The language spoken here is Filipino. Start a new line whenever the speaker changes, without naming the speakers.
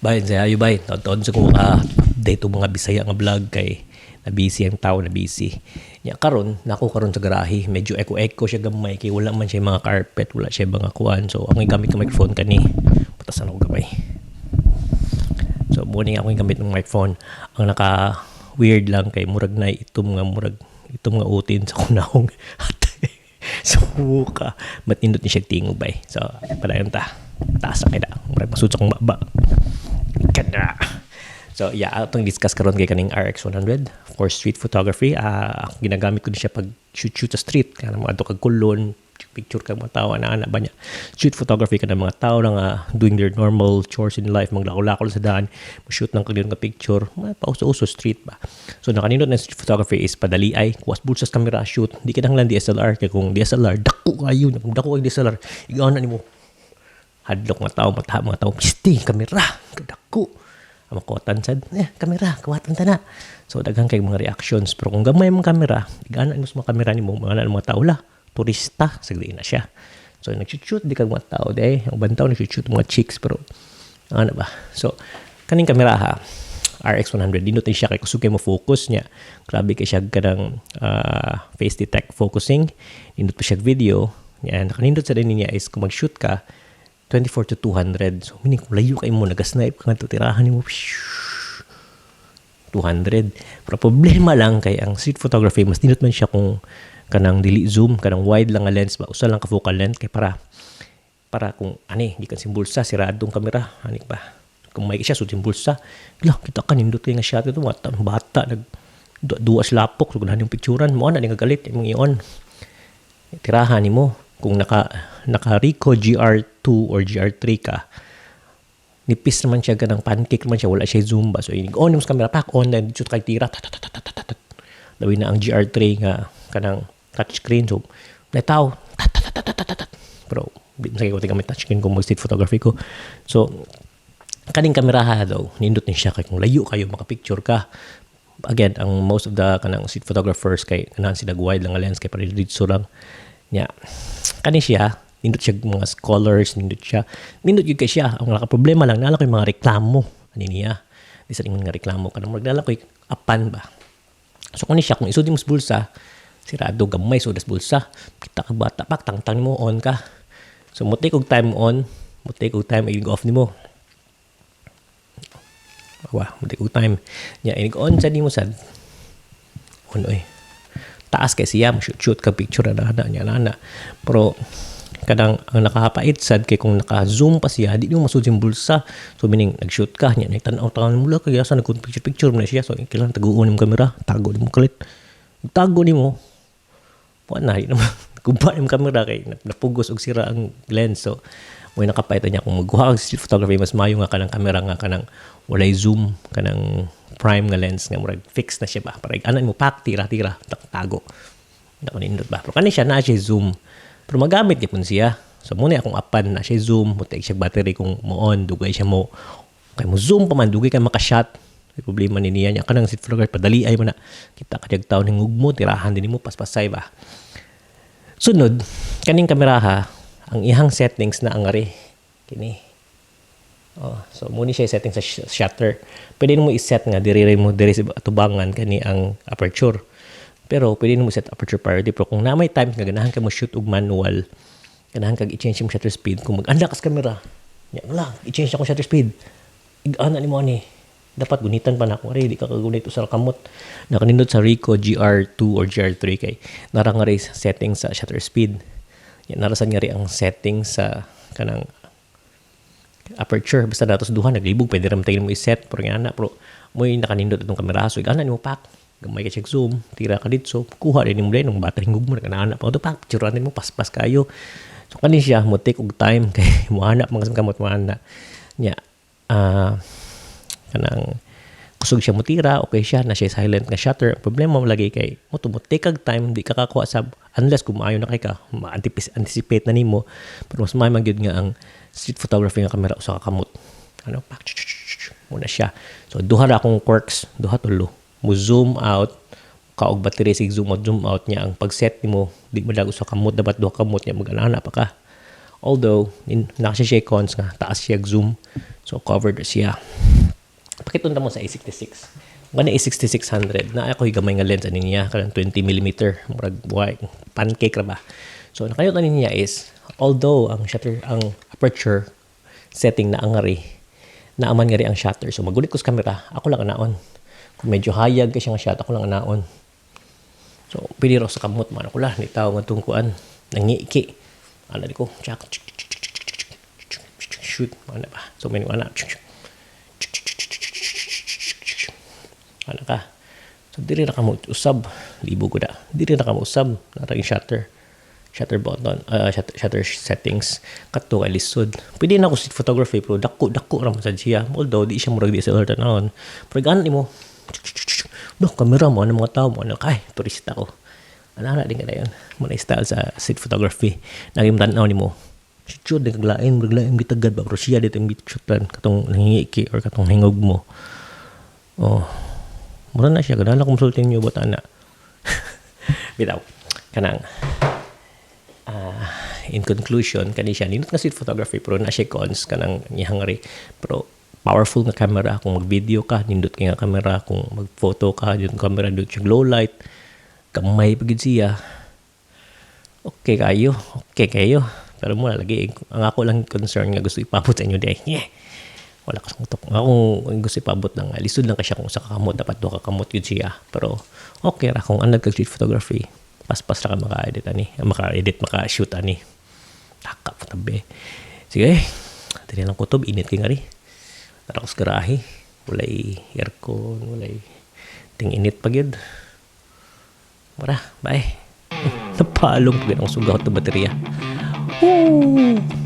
Bayan sa ayo bay. Taon sa ko dito mga Bisaya nga vlog kay na busy ang tao na busy. Nya karon nako karon sa garahe medyo echo siya gamay kay wala man siya mga carpet, wala siya mga kuan. So ang gamit ng microphone kani putasan ako gamay. So morning ako gamit ng microphone. Ang naka weird lang kay murag na itom nga utin sa kunahong so ka matindot ni siya tingog bay. So padayon ta. Taas na kaya murag masud sa kong baba. Kada. So yeah, atong discuss karon kay kaning RX100 for street photography. Ginagamit ko din siya pag shoot sa street kana mo adto kag kulon, picture kag mga tawo ana ba niya. Street photography kana mga tawo nga doing their normal chores in life, maglako-lako sa daan, shoot ng kanilang picture, pauso-uso street ba. So nakanindot na street photography is padali ay kuwas bulsas camera shoot. Di kinahanglan DSLR kay kung DSLR dako kayo, dako kay DSLR. Igaw na nimo hadlok mga tao, mga tao, pisti, kamera, kadako. Ang makotan sad, kamera, kawatan ta na. So, daghang kay mga reactions. Pero kung gamay mong kamera, digana mo sa mga kamera ni mo, mga tao la, turista, sagli na siya. So, nag-shoot di kag mga tao, ang bantaw nag-shoot mga chicks, pero, ano ba? So, kaning kamera ha, RX100, dinutin siya kay kusugay mo focus niya. Grabe kay siya ganang face detect focusing. Dinut pa siya video. Yan, nakanindot sa din niya is kung mag-shoot ka, 24 to 200. So, meaning kung layo kayo mo, nagasnipe ka nga tirahan mo, 200. Pero problema lang kay ang street photography, mas dinot man siya kung kanang dili zoom, kanang wide lang nga lens ba, usa lang ka focal length kay para kung di kan simbulsa, siradong kamera, ba? Kung may siya, sud simbulsa. Kita ka nindot kay nga shot ito, bata, duwas lapok, so ganahan yung picturean mo, nga galit, yung i-on. Tirahan mo. Kung naka Ricoh GR2 or GR3 ka, nipis naman siya ganang pancake naman siya, wala siya zoom ba. So, on yung camera, pack on, then shoot kay tira, lawin na ang GR3 nga, kanang touchscreen, so, nataw, pero, di masakit ko tingnan may touchscreen kung mag-street photography ko. So, kaning kamera ha daw, nindot din siya, kay kung layo kayo, makapicture ka. Again, ang most of the kanang street photographers, kay kanahan sila wide lang nga lens, kay parang dito lang, kani siya, nindot siya mga scholars, nindot yun kay siya. Ang problema lang, nala ko yung mga reklamo. Niya? Di sa mga reklamo ka na magdala ko yung apan ba? So, kani siya, kung isudin mo sa bulsa, sirado, gamay, sudas bulsa, kita ka bata, tangtang mo, on ka. So, mo take og time on, mo take og time, i-off ni mo. Mo take og time. I-on sa di mo sad. On, taas kay siya, shoot ka picture na niya. Pero, kadang ang nakakapait sad kay kung naka-zoom pa siya, di mo masud yung bulsa. So, meaning, nag-shoot ka niya, nagtanaw-tanaw mula, kaya sa nag-picture mo na siya. So, kailangan taguon yung kamera, tago ni mo kalit. Tago ni mo, di naman, kuba yung kamera kay napugos og sira ang lens. So, may nakapait niya kung magkuha ang street photography, mas mayo nga kanang kamera nga kanang walay zoom, kanang prime nga lens nga murag fix na siya ba para mo pack tira tago nakanindot ba pero kani siya na siya zoom pero magamit gyapon siya so muna akong apan na siya zoom mo take siya battery kung mo on dugay siya mo kay mo zoom pa man dugay kay maka-shot may problema ni niya kanang street photography padali ay mo na kita kadyag taon ning ugmo tirahan din mo paspasay ba sunod kaning kamera ha ang ihang settings na ang ari kini. So muna siya i-setting sa shutter. Pwede mo i-set nga diri sa atubangan kani ang aperture. Pero pwede mo set aperture priority pero kung na may times nga ganahan ka mo shoot og manual, ganahan kag i-change yung shutter speed kung mag-anda kas kamera. I-change ako shutter speed. Igana nimo ani. Dapat gunitan pa na ako di ka kagunit usar kamot. Nakanindot sa Ricoh GR2 or GR3 kay nara nga setting sa shutter speed. Narasan nga rin ang setting sa kanang aperture basta datos duha naglibog pwede ram tayo mo i-set pero pero mo'y nakanindot itong kamera so igana nimo pack gamay ka check zoom tira ka dito kuha din mo din ng battery ngug mo kanana pa to pack picturean mo paspas kayo so kani siya mo take og time kay mo hanap mga kamot mo ana nya kanang kusog siya mo tira okay siya na siya silent nga shutter problema mo lagi kay mo take og time di ka kakuha sab unless kung maayo na kay ka ma-anticipate na nimo pero mas may magyud nga ang street photography nga kamera usa ka kamot pak muna siya so duha ra akong quirks duha tulo mo zoom out kaog battery sig zoom out niya ang pag-set nimo di mo dag usa kamot dapat duha kamot niya magana pa ka Although, naka siya cons nga, taas siya zoom. So, covered siya. Pakitunda mo sa A66. Nga na A6600, na ako'y gamay nga lens ani niya, kanang 20mm, murag buhay, pancake ra ba. So, nakayot ani niya is, although ang aperture setting na angari, naaman nga rin ang shutter. So, magulit ko sa camera, ako lang anaon. Kung medyo hayag ka siya nga shot, ako lang anaon. So, pili ro sa kamot, man ako lang, nitaw nga tungkuan, nangiiki. Ano di ko, shoot, mana ba? So, may nung ano ka. So, diri na ka mo usab. Libo ko da. Diri na ka mo usab. Narang shutter button. Shutter settings. Kato kay lisod. Pwede na ako street photography pero dako ra man sad siya. Although di siya murag DSLR tanawon. Pero ganan nimo. Dok kamera mo ano mga tao mo ano kay turista ko. Ana din kada yon. Muna style sa street photography. Nagim tanaw nimo. Shoot din kaglain bitagad ba pero siya dito shootan katong nangingiki or katong hingog mo. Oh. Mura na siya, ganala konsultin niyo ba ana. Bitaw, kanang in conclusion, kani siya nindot nga street photography pero na siya cons kanang nihangari pero powerful nga camera kung mag-video ka, nindot kay nga camera kung mag-photo ka, yung camera dito siya low light, kamay pagid siya. Okay kayo. Pero muna lagi ang ako lang concern nga gusto ipabot sa inyo day. Yeah. Wala ka sa utok. Kung gusto ipabot ng lisod lang ka siya kung sa kakamot, dapat doon kakamot yun siya. Pero okay ra kung anad ka street photography, paspas ra ka maka-shoot ani. Taka po tabi. Sige, dili lang kutob, init kay ngari. Tara ko sa garahe. Walay aircon, walay ting-init pa gyud. Mara, bye. Napalong pagod ang sugat ng baterya. Woo!